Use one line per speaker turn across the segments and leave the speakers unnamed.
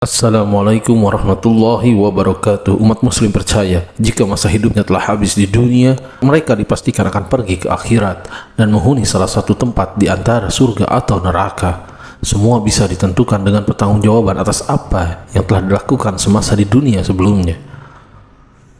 Assalamualaikum warahmatullahi wabarakatuh. Umat muslim percaya jika masa hidupnya telah habis di dunia, mereka dipastikan akan pergi ke akhirat dan menghuni salah satu tempat di antara surga atau neraka. Semua bisa ditentukan dengan pertanggungjawaban atas apa yang telah dilakukan semasa di dunia sebelumnya.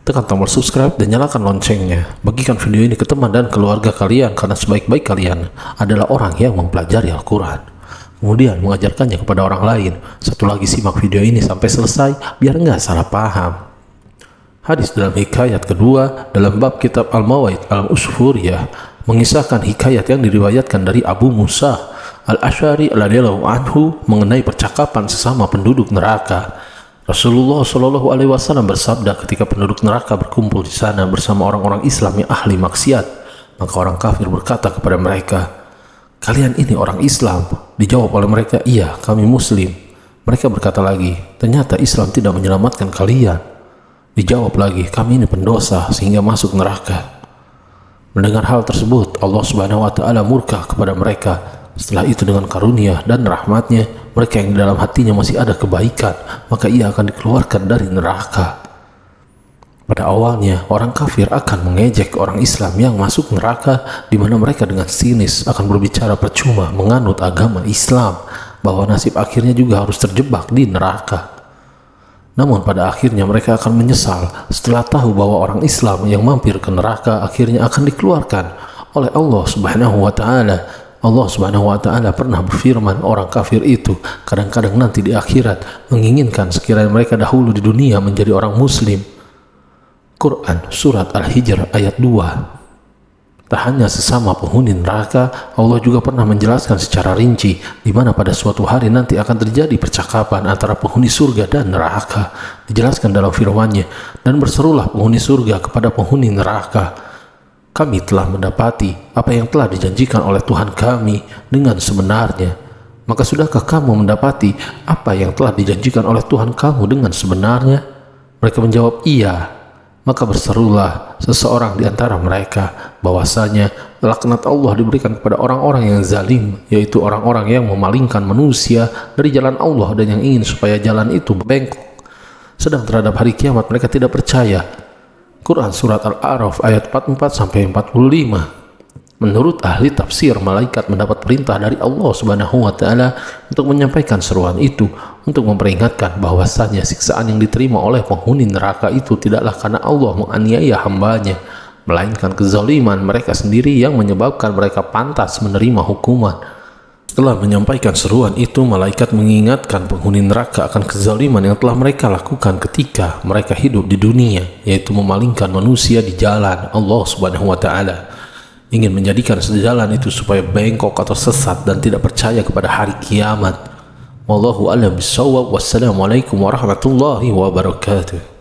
Tekan tombol subscribe dan nyalakan loncengnya. Bagikan video ini ke teman dan keluarga kalian, karena sebaik-baik kalian adalah orang yang mempelajari Al-Quran, kemudian mengajarkannya kepada orang lain. Satu lagi, simak video ini sampai selesai biar nggak salah paham. Hadis dalam hikayat kedua dalam bab kitab Al-Mawaid Al-Usfuriyah mengisahkan hikayat yang diriwayatkan dari Abu Musa Al-Asy'ari radhiyallahu anhu mengenai percakapan sesama penduduk neraka. Rasulullah Shallallahu Alaihi Wasallam bersabda, ketika penduduk neraka berkumpul di sana bersama orang-orang Islam yang ahli maksiat, maka orang kafir berkata kepada mereka, "Kalian ini orang Islam?" Dijawab oleh mereka, "Iya, kami Muslim." Mereka berkata lagi, "Ternyata Islam tidak menyelamatkan kalian." Dijawab lagi, "Kami ini pendosa sehingga masuk neraka." Mendengar hal tersebut, Allah Subhanahu wa Ta'ala murka kepada mereka. Setelah itu dengan karunia dan rahmatnya, mereka yang di dalam hatinya masih ada kebaikan, maka ia akan dikeluarkan dari neraka. Pada awalnya, orang kafir akan mengejek orang Islam yang masuk neraka, di mana mereka dengan sinis akan berbicara percuma menganut agama Islam, bahwa nasib akhirnya juga harus terjebak di neraka. Namun pada akhirnya mereka akan menyesal setelah tahu bahwa orang Islam yang mampir ke neraka akhirnya akan dikeluarkan oleh Allah Subhanahu wa Ta'ala. Allah Subhanahu wa Ta'ala pernah berfirman, orang kafir itu kadang-kadang nanti di akhirat menginginkan sekiranya mereka dahulu di dunia menjadi orang Muslim. Quran Surat Al-Hijr ayat 2. Tak hanya sesama penghuni neraka, Allah juga pernah menjelaskan secara rinci di mana pada suatu hari nanti akan terjadi percakapan antara penghuni surga dan neraka. Dijelaskan dalam firman-Nya, "Dan berserulah penghuni surga kepada penghuni neraka, kami telah mendapati apa yang telah dijanjikan oleh Tuhan kami dengan sebenarnya. Maka sudahkah kamu mendapati apa yang telah dijanjikan oleh Tuhan kamu dengan sebenarnya?" Mereka menjawab, "Iya." Maka berserulah seseorang di antara mereka bahwasanya laknat Allah diberikan kepada orang-orang yang zalim, yaitu orang-orang yang memalingkan manusia dari jalan Allah dan yang ingin supaya jalan itu bengkok. Sedang terhadap hari kiamat mereka tidak percaya. Quran Surat Al-A'raf ayat 44-45. Menurut ahli tafsir, malaikat mendapat perintah dari Allah Subhanahu wa Ta'ala untuk menyampaikan seruan itu, untuk memperingatkan bahwasanya siksaan yang diterima oleh penghuni neraka itu tidaklah karena Allah menganiaya hambanya, melainkan kezaliman mereka sendiri yang menyebabkan mereka pantas menerima hukuman. Setelah menyampaikan seruan itu, malaikat mengingatkan penghuni neraka akan kezaliman yang telah mereka lakukan ketika mereka hidup di dunia, yaitu memalingkan manusia di jalan Allah Subhanahu wa Ta'ala, ingin menjadikan sejalan itu supaya bengkok atau sesat dan tidak percaya kepada hari kiamat. Wallahu a'lam bishawab. Wassalamualaikum warahmatullahi wabarakatuh.